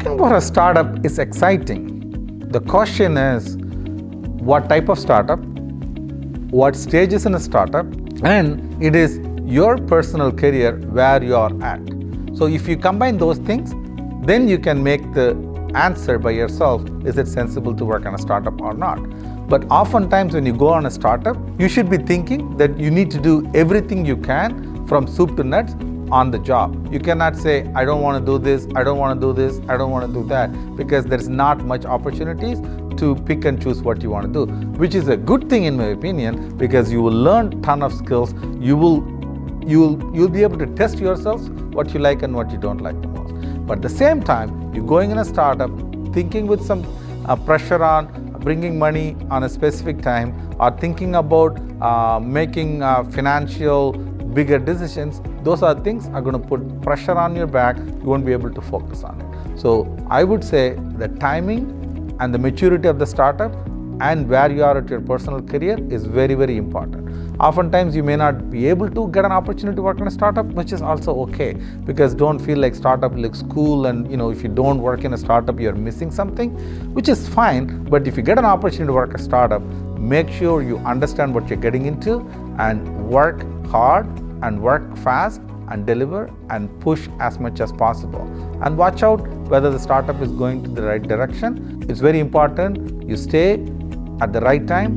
Talking about a startup is exciting. The question is, what type of startup, what stage is in a startup, and it is your personal career where you are at. So if you combine those things, then you can make the answer by yourself, is it sensible to work on a startup or not? But oftentimes when you go on a startup, you should be thinking that you need to do everything you can from soup to nuts on the job. You cannot say, I don't want to do this, I don't want to do this, I don't want to do that, because there's not much opportunities to pick and choose what you want to do, which is a good thing in my opinion, because you will learn ton of skills. You'll be able to test yourselves what you like and what you don't like the most. But at the same time, you're going in a startup, thinking with some pressure on bringing money on a specific time, or thinking about making financial bigger decisions. Those are things are going to put pressure on your back. You won't be able to focus on it. So I would say the timing and the maturity of the startup and where you are at your personal career is very, very important. Oftentimes you may not be able to get an opportunity to work in a startup, which is also okay, because don't feel like startup looks cool and if you don't work in a startup you're missing something, which is fine. But if you get an opportunity to work a startup, make sure you understand what you're getting into and work hard and work fast and deliver and push as much as possible, and watch out whether the startup is going to the right direction. It's very important you stay at the right time.